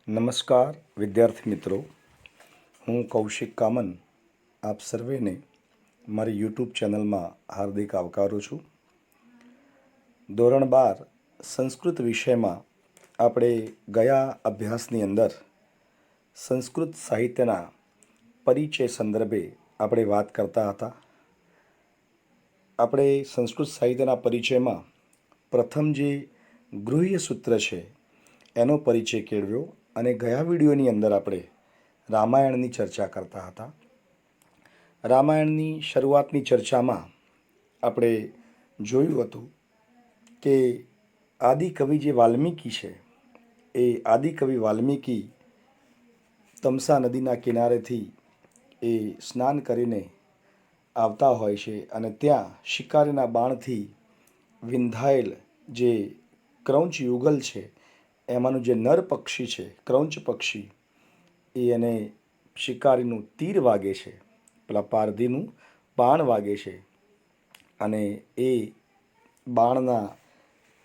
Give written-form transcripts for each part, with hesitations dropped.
નમસ્કાર વિદ્યાર્થી મિત્રો, હું કૌશિક કામન આપ સર્વેને મારી યુટ્યુબ ચેનલમાં હાર્દિક આવકારું છું. ધોરણ 12 સંસ્કૃત વિષયમાં આપણે ગયા અભ્યાસની અંદર સંસ્કૃત સાહિત્યના પરિચય સંદર્ભે આપણે વાત કરતા હતા. આપણે સંસ્કૃત સાહિત્યના પરિચયમાં પ્રથમ જે ગૃહ્ય સૂત્ર છે એનો પરિચય કેળવ્યો અને ગયા વિડીયોની અંદર આપણે રામાયણની ચર્ચા કરતા હતા. રામાયણની શરૂઆતની ચર્ચામાં આપણે જોયું હતું કે આદિકવિ જે વાલ્મીકી છે એ આદિકવિ વાલ્મીકી તમસા નદીના કિનારેથી એ સ્નાન કરીને આવતા હોય છે અને ત્યાં શિકારીના બાણથી વિંધાયેલ જે ક્રૌંચ યુગલ છે એમાંનું જે નર પક્ષી છે ક્રૌંચ પક્ષી એ એને શિકારીનું તીર વાગે છે, પેલા પારધીનું બાણ વાગે છે અને એ બાણના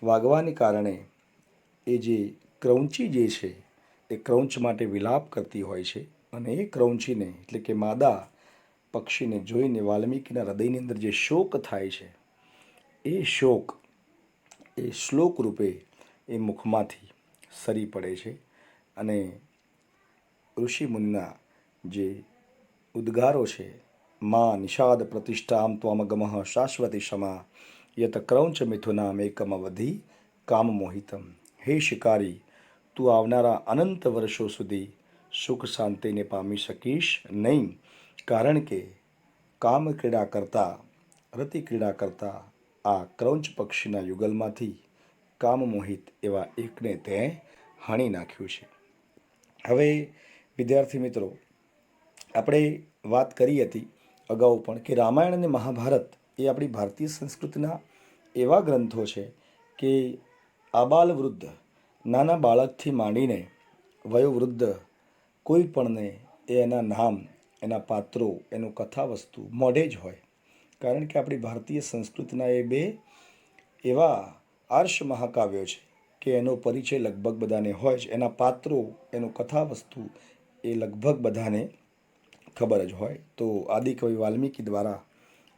વાગવાને કારણે એ જે ક્રૌંચી જે છે એ ક્રૌંચ માટે વિલાપ કરતી હોય છે અને એ ક્રૌંચીને એટલે કે માદા પક્ષીને જોઈને વાલ્મીકીના હૃદયની અંદર જે શોક થાય છે એ શોક એ શ્લોક રૂપે એ મુખમાંથી સરી પડે છે અને ઋષિમુનિના જે ઉદ્ગારો છે, મા નિષાદ પ્રતિષ્ઠામ ત્વમગમઃ શાશ્વતી ક્ષમા યત ક્રૌંચ મિથુનામ એકમ અવધિ કામ મોહિતમ. હે શિકારી, તું આવનારા અનંત વર્ષો સુધી સુખ શાંતિને પામી શકીશ નહીં, કારણ કે કામ ક્રીડા કરતા રતિ ક્રીડા કરતા આ ક્રૌંચ પક્ષીના યુગલમાંથી કામમોહિત એવા એકને તે હાણી નાખ્યું છે. હવે વિદ્યાર્થી મિત્રો, આપણે વાત કરી હતી અગાઉ પણ કે રામાયણ અને મહાભારત એ આપણી ભારતીય સંસ્કૃતિના એવા ગ્રંથો છે કે આબાલ વૃદ્ધ, નાના બાળકથી માંડીને વયોવૃદ્ધ કોઈ પણને એ એના નામ, એના પાત્રો, એનું કથાવસ્તુ મોઢે જ હોય. કારણ કે આપણી ભારતીય સંસ્કૃતિના એ બે એવા આર્ષ મહાકાવ્યો છે કે એનો પરિચય લગભગ બધાને હોય જ, એના પાત્રો, એનું કથાવસ્તુ એ લગભગ બધાને ખબર જ હોય. તો આદિકવિ વાલ્મીકી દ્વારા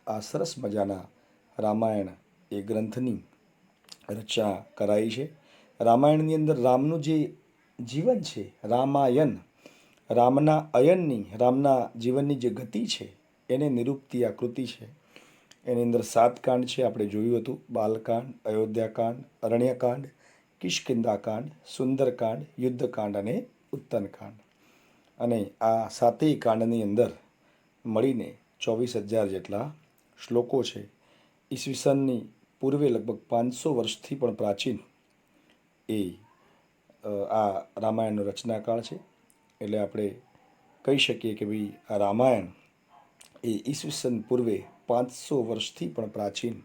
આ સરસ મજાના રામાયણ એ ગ્રંથની રચના કરાઈ છે. રામાયણની અંદર રામનું જે જીવન છે, રામાયણ, રામના અયનની, રામના જીવનની જે ગતિ છે એને નિરૂપતી આ કૃતિ છે. એની અંદર 7 કાંડ છે, આપણે જોયું હતું: બાલકાંડ, અયોધ્યાકાંડ, અરણ્યકાંડ, કિષ્કિંધાકાંડ, સુંદરકાંડ, યુદ્ધકાંડ અને ઉત્તનકાંડ. અને આ 7 કાંડની અંદર મળીને 24,000 જેટલા શ્લોકો છે. ઈસવીસનની પૂર્વે લગભગ 500 વર્ષથી પણ પ્રાચીન એ આ રામાયણનો રચનાકાળ છે. એટલે આપણે કહી શકીએ કે ભાઈ આ રામાયણ એ ઈસવીસન પૂર્વે 500 વર્ષથી પણ પ્રાચીન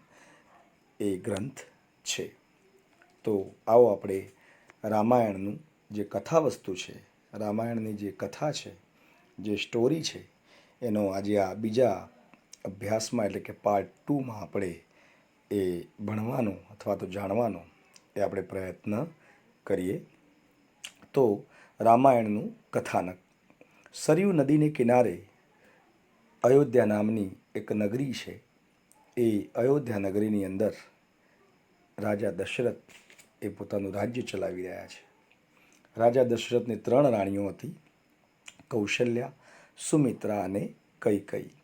એ ગ્રંથ છે. તો આવો આપણે રામાયણનું જે કથાવસ્તુ છે, રામાયણની જે કથા છે, જે સ્ટોરી છે, એનો આજે આ બીજા અભ્યાસમાં એટલે કે પાર્ટ 2માં આપણે એ ભણવાનો અથવા તો જાણવાનો એ આપણે પ્રયત્ન કરીએ. તો રામાયણનું કથાનક. સરયુ નદીને કિનારે અયોધ્યા નામની એક નગરી છે. એ અયોધ્યા નગરીની અંદર રાજા દશરથ એ પોતાનું રાજ્ય ચલાવી રહ્યા છે. રાજા દશરથની 3 રાણીઓ હતી: કૌશલ્યા, સુમિત્રા અને કૈકેયી.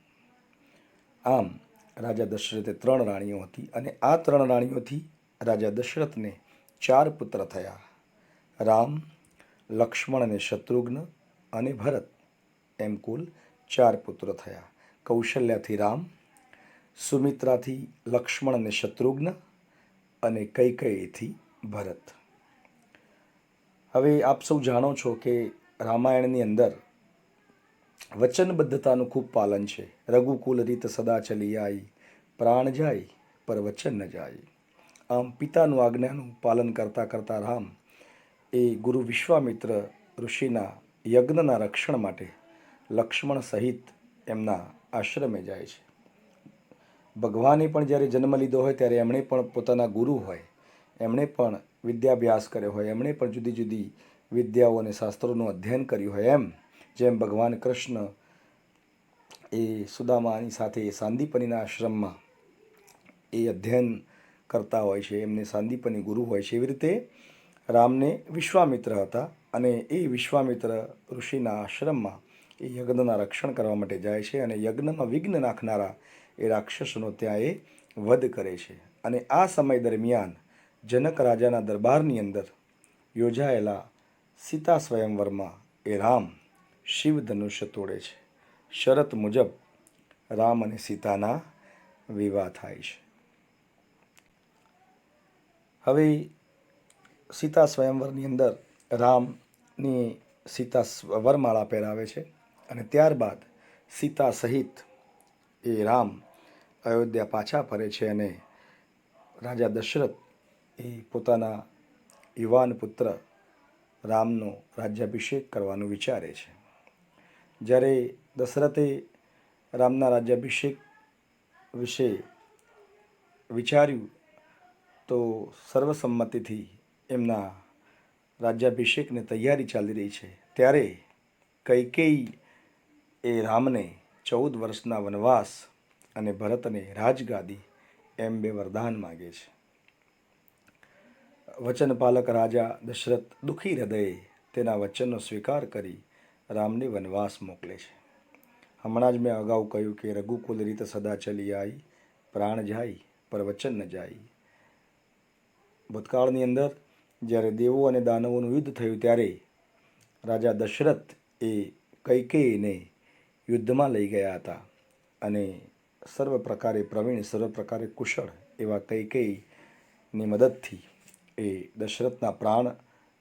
આમ રાજા દશરથે 3 રાણીઓ હતી અને આ 3 રાણીઓથી રાજા દશરથને 4 પુત્ર થયા: રામ, લક્ષ્મણ અને શત્રુઘ્ન અને ભરત. એમ કુલ 4 પુત્રો થયા. કૌશલ્યાથી રામ, સુમિત્રાથી લક્ષ્મણ અને શત્રુઘ્ન અને કૈકેયીથી ભરત. હવે આપ સૌ જાણો છો કે રામાયણની અંદર વચનબદ્ધતાનું ખૂબ પાલન છે. રઘુકુલ રીત સદા ચલી આવી, પ્રાણ જાય પર વચન ન જાય. આમ પિતાનું આજ્ઞાનું પાલન કરતાં કરતાં રામ એ ગુરુ વિશ્વામિત્ર ઋષિના યજ્ઞના રક્ષણ માટે લક્ષ્મણ સહિત એમના આશ્રમે જાય છે. ભગવાને પણ જ્યારે જન્મ લીધો હોય ત્યારે એમણે પણ પોતાના ગુરુ હોય, એમણે પણ વિદ્યાભ્યાસ કર્યો હોય, એમણે પણ જુદી જુદી વિદ્યાઓ અને શાસ્ત્રોનું અધ્યયન કર્યું હોય એમ જેમ ભગવાન કૃષ્ણ એ સુદામાની સાથે સાંદીપનીના આશ્રમમાં એ અધ્યયન કરતા હોય છે, એમને સાંદીપની ગુરુ હોય છે, એવી રીતે રામને વિશ્વામિત્ર હતા અને એ વિશ્વામિત્ર ઋષિના આશ્રમમાં એ યજ્ઞના રક્ષણ કરવા માટે જાય છે અને યજ્ઞમાં વિઘ્ન નાખનારા એ રાક્ષસોનો ત્યાં એ વધ કરે છે. અને આ સમય દરમિયાન જનક રાજાના દરબારની અંદર યોજાયેલા સીતા સ્વયંવરમાં એ રામ શિવ ધનુષ્ય તોડે છે. શરત મુજબ રામ અને સીતાના વિવાહ થાય છે. હવે સીતા સ્વયંવરની અંદર રામની સીતા વરમાળા પહેરાવે છે અને ત્યારબાદ સીતા સહિત એ રામ અયોધ્યા પાછા ફરે છે અને રાજા દશરથ એ પોતાના યુવાન પુત્ર રામનો રાજ્યાભિષેક કરવાનું વિચારે છે. જ્યારે દશરથે રામના રાજ્યાભિષેક વિશે વિચાર્યું તો સર્વસંમતિથી એમના રાજ્યાભિષેકની તૈયારી ચાલી રહી છે. ત્યારે કૈકેયી એ રામને 14 વર્ષના વનવાસ અને ભરતને રાજગાદી એમ 2 વરદાન માગે છે. વચનપાલક રાજા દશરથ દુઃખી હૃદયે તેના વચનનો સ્વીકાર કરી રામને વનવાસ મોકલે છે. હમણાં જ મેં અગાઉ કહ્યું કે રઘુકુલ રીત સદા ચલી આવી, પ્રાણ જાય પર વચન ન જાય. ભૂતકાળની અંદર જ્યારે દેવો અને દાનવોનું યુદ્ધ થયું ત્યારે રાજા દશરથ એ કૈકેયીને યુદ્ધમાં લઈ ગયા હતા અને સર્વ પ્રકારે પ્રવીણ, સર્વ પ્રકારે કુશળ એવા કૈકેયીની મદદથી એ દશરથના પ્રાણ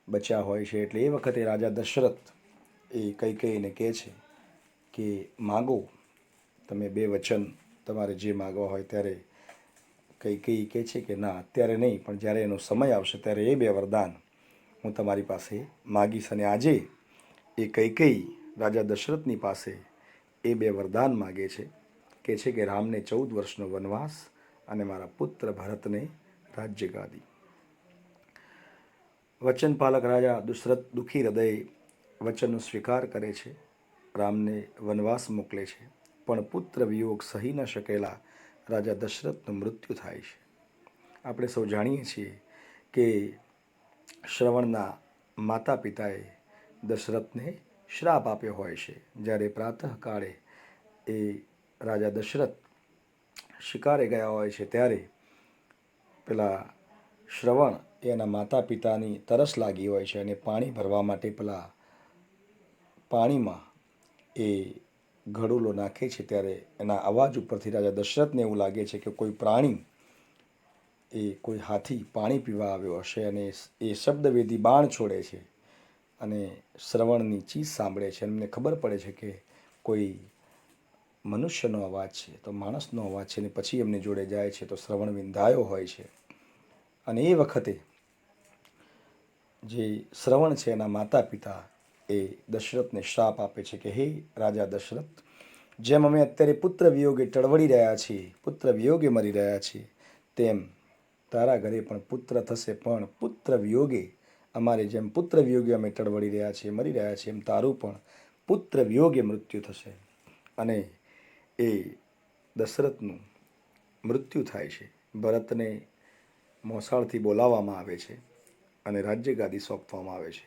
બચ્યા હોય છે. એટલે એ વખતે રાજા દશરથ એ કૈકેયીને કહે છે કે માગો તમે 2 વચન, તમારે જે માગવા હોય. ત્યારે કૈકેયી કહે છે કે ના, અત્યારે નહીં, પણ જ્યારે એનો સમય આવશે ત્યારે એ 2 વરદાન હું તમારી પાસે માગીશ. અને આજે એ કૈકેયી રાજા દશરથની પાસે એ 2 વરદાન માગે છે. કહે છે કે રામને 14 વર્ષનો વનવાસ અને મારા પુત્ર ભરતને રાજ્યગાદી. વચનપાલક રાજા દશરથ દુઃખી હૃદયે વચનનો સ્વીકાર કરે છે, રામને વનવાસ મોકલે છે, પણ પુત્ર વિયોગ સહી ન શકેલા રાજા દશરથનું મૃત્યુ થાય છે. આપણે સૌ જાણીએ છીએ કે શ્રવણના માતા પિતાએ દશરથને શ્રાપ આપ્યો હોય છે. જ્યારે પ્રાતઃકાળે એ રાજા દશરથ શિકારે ગયા હોય છે ત્યારે પેલા શ્રવણ એના માતા પિતાની તરસ લાગી હોય છે અને પાણી ભરવા માટે પેલા પાણીમાં એ ઘડુલો નાખે છે. ત્યારે એના અવાજ ઉપરથી રાજા દશરથને એવું લાગે છે કે કોઈ પ્રાણી, એ કોઈ હાથી પાણી પીવા આવ્યો હશે અને એ શબ્દવેદી બાણ છોડે છે અને શ્રવણની ચીસ સાંભળે છે. એમને ખબર પડે છે કે કોઈ મનુષ્યનો અવાજ છે, તો માણસનો અવાજ છે. અને પછી એમની જોડે જાય છે તો શ્રવણ વિંધાયો હોય છે. અને એ વખતે જે શ્રવણ છે એના માતા પિતા એ દશરથને શ્રાપ આપે છે કે હે રાજા દશરથ, જેમ અમે અત્યારે પુત્ર વિયોગે ટળવળી રહ્યા છીએ, પુત્ર વિયોગે મરી રહ્યા છીએ, તેમ તારા ઘરે પણ પુત્ર થશે. પણ પુત્ર વિયોગે અમારે જેમ પુત્ર વિયોગે અમે ટળવળી રહ્યા છીએ, મરી રહ્યા છીએ, એમ તારું પણ પુત્ર વિયોગે મૃત્યુ થશે. અને એ દશરથનું મૃત્યુ થાય છે. ભરતને મોસાળથી બોલાવવામાં આવે છે અને રાજ્યગાદી સોંપવામાં આવે છે.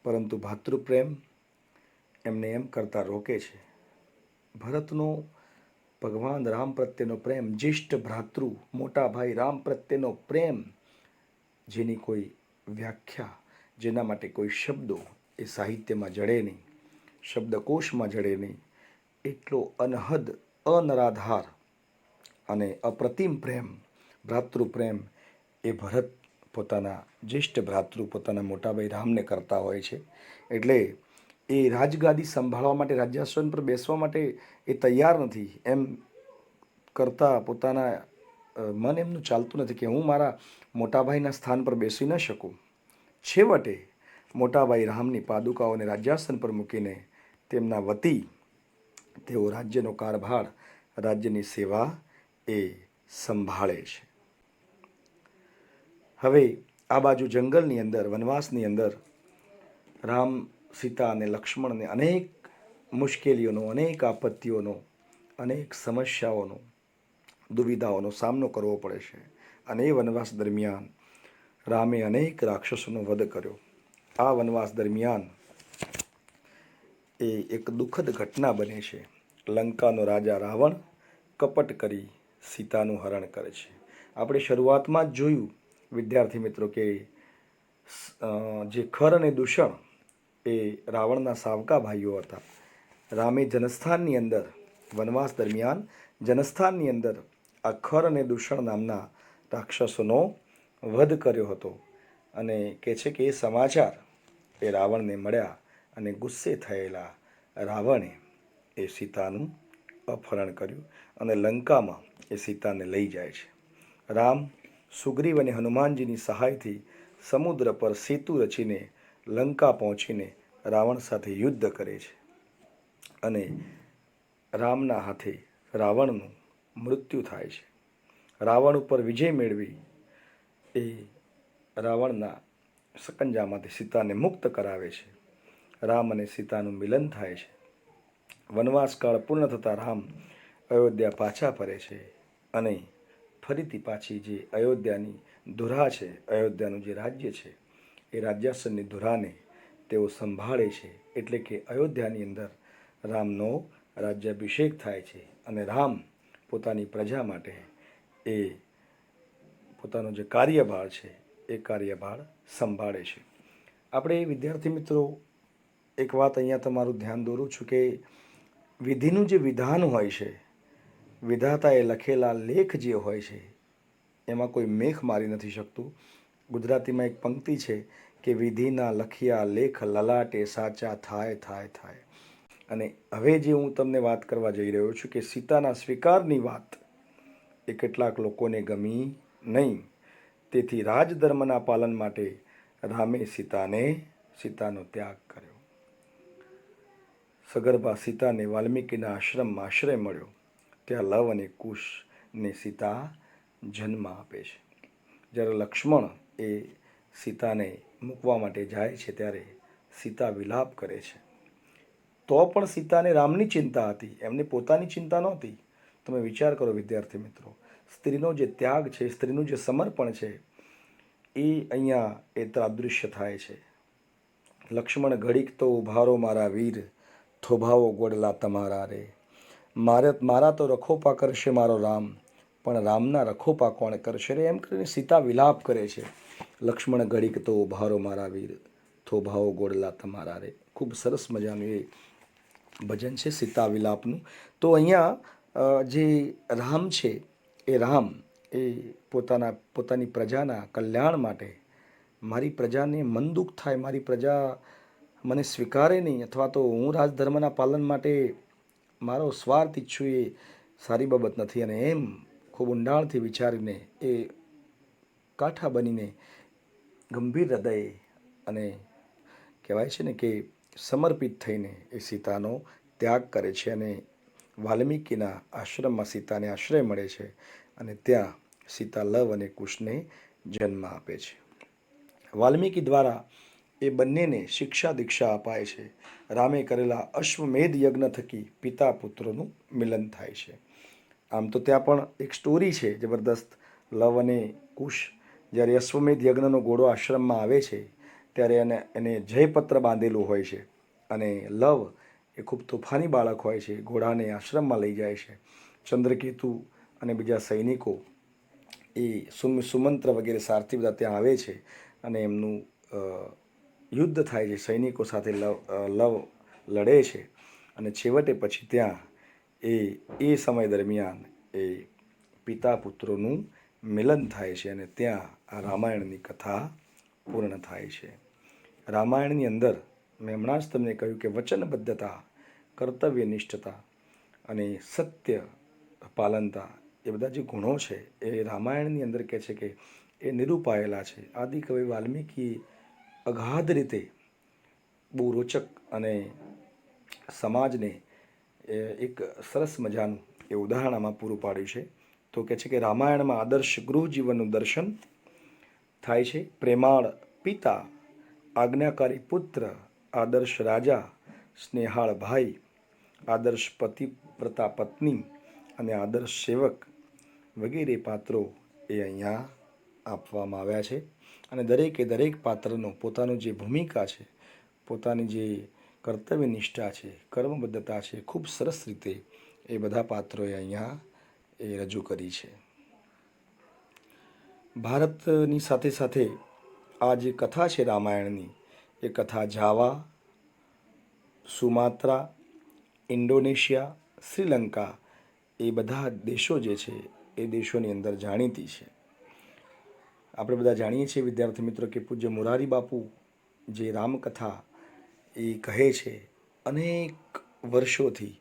પરંતુ ભાતૃપ્રેમ એમને એમ કરતા રોકે છે. ભરતનો ભગવાન રામ પ્રત્યેનો પ્રેમ, જ્યેષ્ઠ ભ્રાતૃ, મોટા ભાઈ રામ પ્રત્યેનો પ્રેમ, જેની કોઈ વ્યાખ્યા, જેના માટે કોઈ શબ્દો એ સાહિત્યમાં જડે નહીં, શબ્દકોશમાં જડે નહીં, એટલો અનહદ, અનરાધાર અને અપ્રતિમ પ્રેમ, ભ્રાતૃપ્રેમ એ ભરત પોતાના જ્યેષ્ઠ ભ્રાતૃ, પોતાના મોટાભાઈ રામને કરતા હોય છે. એટલે એ રાજગાદી સંભાળવા માટે, રાજ્યાસન પર બેસવા માટે એ તૈયાર નથી. એમ કરતાં પોતાના મન એમનું ચાલતું નથી કે હું મારા મોટાભાઈના સ્થાન પર બેસી ન શકું. છેવટે મોટાભાઈ રામની પાદુકાઓને રાજ્યાસન પર મૂકીને તેમના વતી તેઓ રાજ્યનો કારભાર, રાજ્યની સેવા એ સંભાળે છે. હવે આ બાજુ જંગલની અંદર, વનવાસની અંદર રામ, સીતા અને લક્ષ્મણને અનેક મુશ્કેલીઓનો, અનેક આપત્તિઓનો, અનેક સમસ્યાઓનો, દુવિધાઓનો સામનો કરવો પડે છે. અને એ વનવાસ દરમિયાન રામે અનેક રાક્ષસોનો વધ કર્યો. આ વનવાસ દરમિયાન એ એક દુઃખદ ઘટના બને છે. લંકાનો રાજા રાવણ કપટ કરી સીતાનું હરણ કરે છે. આપણે શરૂઆતમાં જ જોયું વિદ્યાર્થી મિત્રો કે જે ખર અને દૂષણ એ રાવણના સાવકા ભાઈઓ હતા. રામે જનસ્થાનની અંદર વનવાસ દરમિયાન જનસ્થાનની અંદર આ ખર અને દૂષણ નામના રાક્ષસોનો વધ કર્યો હતો. અને કહે છે કે એ સમાચાર એ રાવણને મળ્યા અને ગુસ્સે થયેલા રાવણે એ સીતાનું અપહરણ કર્યું અને લંકામાં એ સીતાને લઈ જાય છે. રામ, સુગ્રીવ અને હનુમાનજીની સહાયથી સમુદ્ર પર સેતુ રચીને લંકા પહોંચીને રાવણ સાથે યુદ્ધ કરે છે અને રામના હાથે રાવણનું મૃત્યુ થાય છે. રાવણ ઉપર વિજય મેળવી એ રાવણના સકંજામાંથી સીતાને મુક્ત કરાવે છે. રામ અને સીતાનું મિલન થાય છે. વનવાસકાળ પૂર્ણ થતાં રામ અયોધ્યા પાછા ફરે છે અને ફરીથી પાછી જે અયોધ્યાની ધુરા છે, અયોધ્યાનું જે રાજ્ય છે, એ રાજ્યાસનની ધુરાને તેઓ સંભાળે છે. એટલે કે અયોધ્યાની અંદર રામનો રાજ્યાભિષેક થાય છે અને રામ પોતાની પ્રજા માટે એ પોતાનો જે કાર્યભાર છે એ કાર્યભાર સંભાળે છે. આપણે વિદ્યાર્થી મિત્રો એક વાત અહીંયા તમારું ધ્યાન દોરું છું કે વિધિનું જે વિધાન હોય છે, વિધાતાએ લખેલા લેખ જે હોય છે એમાં કોઈ મેખ મારી નથી શકતું. ગુજરાતીમાં એક પંક્તિ છે કે વિધિના લખ્યા લેખ લલાટે સાચા થાય થાય થાય. અને હવે જે હું તમને વાત કરવા જઈ રહ્યો છું કે સીતાના સ્વીકારની વાત એ કેટલાક લોકોને ગમી નહીં. તેથી રાજધર્મના પાલન માટે રામે સીતાનો ત્યાગ કર્યો. સગર્ભા સીતાને વાલ્મીકીના આશ્રમમાં આશ્રય મળ્યો. ત્યાં લવ અને કુશને સીતા જન્મ આપે છે. જ્યારે લક્ષ્મણ એ સીતાને મૂકવા માટે જાય છે ત્યારે સીતા વિલાપ કરે છે. તો પણ સીતાને રામની ચિંતા હતી, એમને પોતાની ચિંતા નહોતી. તમે વિચાર કરો વિદ્યાર્થી મિત્રો, સ્ત્રીનો જે ત્યાગ છે, સ્ત્રીનું જે સમર્પણ છે એ અહીંયા એ અદૃશ્ય થાય છે. લક્ષ્મણ ઘડીક તો ઉભારો મારા વીર, થોભાવો ગોડલા તમારા રે. મારા તો રખોપા કરશે મારો રામ, પણ રામના રખોપા કોણ કરશે રે. એમ કરીને સીતા વિલાપ કરે છે. લક્ષ્મણ ઘડીક તો ઉભારો મારા વીર, થોભાવો ગોડલા તમારા રે. ખૂબ સરસ મજાનું એ ભજન છે સીતા વિલાપનું. તો અહીંયા જે રામ છે એ રામ એ પોતાની પ્રજાના કલ્યાણ માટે, મારી પ્રજાને મન દુઃખ થાય, મારી પ્રજા મને સ્વીકારે નહીં, અથવા તો હું રાજધર્મના પાલન માટે મારો સ્વાર્થ ઈચ્છું એ સારી બાબત નથી. અને એમ ખૂબ ઊંડાણથી વિચારીને એ કાઠા બનીને ગંભીર હૃદયે અને કહેવાય છે ને કે સમર્પિત થઈને એ સીતાનો ત્યાગ કરે છે અને વાલ્મીકીના આશ્રમમાં સીતાને આશ્રય મળે છે અને ત્યાં સીતા લવ અને કુશને જન્મ આપે છે. વાલ્મીકી દ્વારા એ બંનેને શિક્ષા દીક્ષા અપાય છે. રામે કરેલા અશ્વમેધ યજ્ઞ થકી પિતા પુત્રોનું મિલન થાય છે. આમ તો ત્યાં પણ એક સ્ટોરી છે જબરદસ્ત. લવ અને કુશ જ્યારે અશ્વમેધ યજ્ઞનો ઘોડો આશ્રમમાં આવે છે ત્યારે એને જયપત્ર બાંધેલું હોય છે અને લવ એ ખૂબ તોફાની બાળક હોય છે, ઘોડાને આશ્રમમાં લઈ જાય છે. ચંદ્રકેતુ અને બીજા સૈનિકો એ સુમંત્ર વગેરે સારથી બધા ત્યાં આવે છે અને એમનું યુદ્ધ થાય છે. સૈનિકો સાથે લવ લડે છે અને છેવટે પછી ત્યાં એ સમય દરમિયાન એ પિતા પુત્રોનું મિલન થાય છે અને ત્યાં આ રામાયણની કથા પૂર્ણ થાય છે. રામાયણની અંદર મેં હમણાં જ તમને કહ્યું કે વચનબદ્ધતા, કર્તવ્યનિષ્ઠતા અને સત્ય પાલનતા એ બધા જે ગુણો છે એ રામાયણની અંદર કહે છે કે એ નિરૂપાયેલા છે. આદિકવિ વાલ્મીકી અગાધ રીતે બહુ રોચક અને સમાજને એક સરસ મજાનું એ ઉદાહરણ આમાં પૂરું પાડ્યું છે. તો કહે છે કે રામાયણમાં આદર્શ ગૃહ જીવનનું દર્શન થાય છે. પ્રેમાળ પિતા, આજ્ઞાકારી પુત્ર આદર્શ રાજા, સ્નેહાળ ભાઈ, આદર્શ પતિવ્રતા પત્ની અને આદર્શ સેવક વગેરે પાત્રો એ અહીંયા આપવામાં આવ્યા છે. અને દરેક પાત્રનો પોતાનું જે ભૂમિકા છે, પોતાની જે કર્તવ્ય નિષ્ઠા છે, કર્મબદ્ધતા છે, ખૂબ સરસ રીતે એ બધા પાત્રોએ અહીંયા એ રજૂ કરી છે. ભારતની સાથે સાથે આ જે કથા છે રામાયણની, એ કથા જાવા, સુમાત્રા, ઇન્ડોનેશિયા, શ્રીલંકા એ બધા દેશો જે છે એ દેશોની અંદર જાણીતી છે. આપણે બધા જાણીએ છીએ વિદ્યાર્થી મિત્રો કે પૂજ્ય મોરારી બાપુ જે રામકથા એ કહે છે, અનેક વર્ષોથી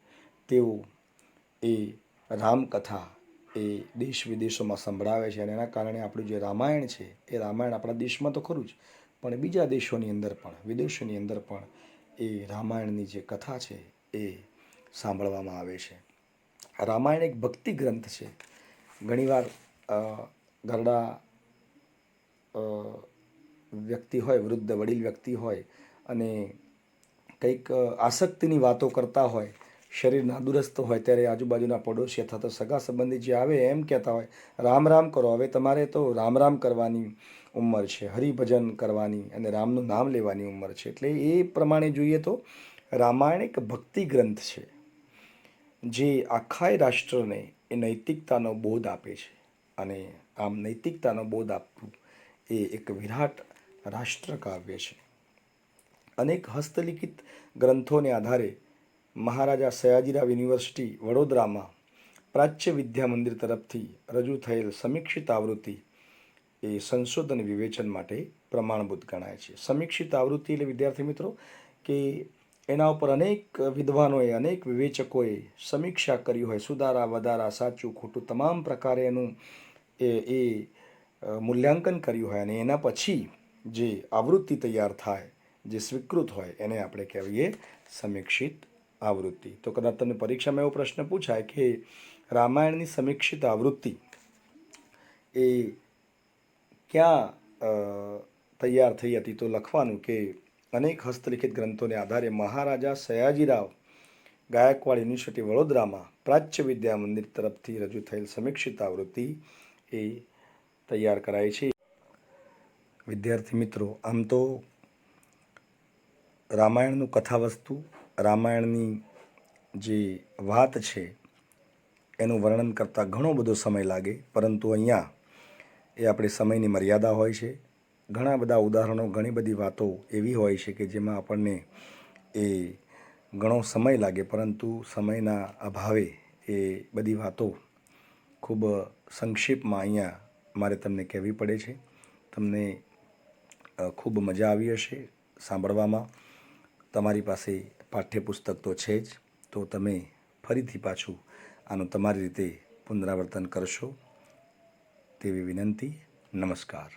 તેઓ એ રામકથા એ દેશ વિદેશોમાં સંભળાવે છે. અને એના કારણે આપણું જે રામાયણ છે એ રામાયણ આપણા દેશમાં તો ખરું જ, પણ બીજા દેશોની અંદર પણ, વિદેશોની અંદર પણ એ રામાયણની જે કથા છે એ સાંભળવામાં આવે છે. રામાયણ એક ભક્તિ ગ્રંથ છે. ઘણીવાર ઘરડા વ્યક્તિ હોય, વૃદ્ધ વડીલ વ્યક્તિ હોય અને કંઈક આસક્તિની વાતો કરતા હોય, શરીર નાદુરસ્ત હોય, ત્યારે આજુબાજુના પડોશી અથવા તો સગા સંબંધી જે આવે એમ કહેતા હોય, રામ રામ કરો, હવે તમારે તો રામ રામ કરવાની ઉંમર છે, હરિભજન કરવાની અને રામનું નામ લેવાની ઉંમર છે. એટલે એ પ્રમાણે જોઈએ તો રામાયણ એક ભક્તિ ગ્રંથ છે જે આખાય રાષ્ટ્રને એ નૈતિકતાનો બોધ આપે છે. અને આમ નૈતિકતાનો બોધ આપવું એ એક વિરાટ રાષ્ટ્ર કાવ્ય છે. અનેક હસ્તલિખિત ગ્રંથોને આધારે મહારાજા સયાજીરાવ યુનિવર્સિટી વડોદરામાં પ્રાચ્ય વિદ્યા મંદિર તરફથી રજૂ થયેલ સમીક્ષિત આવૃત્તિ એ સંશોધન વિવેચન માટે પ્રમાણભૂત ગણાય છે. સમીક્ષિત આવૃત્તિ એટલે વિદ્યાર્થી મિત્રો કે એના ઉપર અનેક વિદ્વાનોએ, અનેક વિવેચકોએ સમીક્ષા કરી હોય, સુધારા વધારા, સાચું ખોટું તમામ પ્રકારે એનું એ મૂલ્યાંકન કર્યું હોય, અને એના પછી જે આવૃત્તિ તૈયાર થાય, જે સ્વીકૃત હોય, એને આપણે કહેવીએ સમીક્ષિત આવૃત્તિ. તો કદાચ તમને પરીક્ષામાં એવો પ્રશ્ન પૂછાય કે રામાયણની સમીક્ષિત આવૃત્તિ એ ક્યાં તૈયાર થઈ હતી, તો લખવાનું કે અનેક હસ્તલિખિત ગ્રંથોને આધારે મહારાજા સયાજીરાવ ગાયકવાડ યુનિવર્સિટી વડોદરામાં પ્રાચ્ય વિદ્યા મંદિર તરફથી રજૂ થયેલ સમીક્ષિત આવૃત્તિ એ તૈયાર કરાય છે. વિદ્યાર્થી મિત્રો, આમ તો રામાયણનું કથાવસ્તુ, રામાયણની જે વાત છે એનું વર્ણન કરતાં ઘણો બધો સમય લાગે, પરંતુ અહીંયા એ આપણે સમયની મર્યાદા હોય છે. ઘણા બધા ઉદાહરણો, ઘણી બધી વાતો એવી હોય છે કે જેમાં આપણને એ ઘણો સમય લાગે, પરંતુ સમયના અભાવે એ બધી વાતો ખૂબ સંક્ષિપ્તમાં અહીંયા મારે તમને કહેવી પડે છે. તમને ખૂબ મજા આવી હશે સાંભળવામાં. તમારી પાસે પાઠ્યપુસ્તક તો છે જ, તો તમે ફરીથી પાછું આનું તમારી રીતે પુનરાવર્તન કરશો તેવી વિનંતી. નમસ્કાર.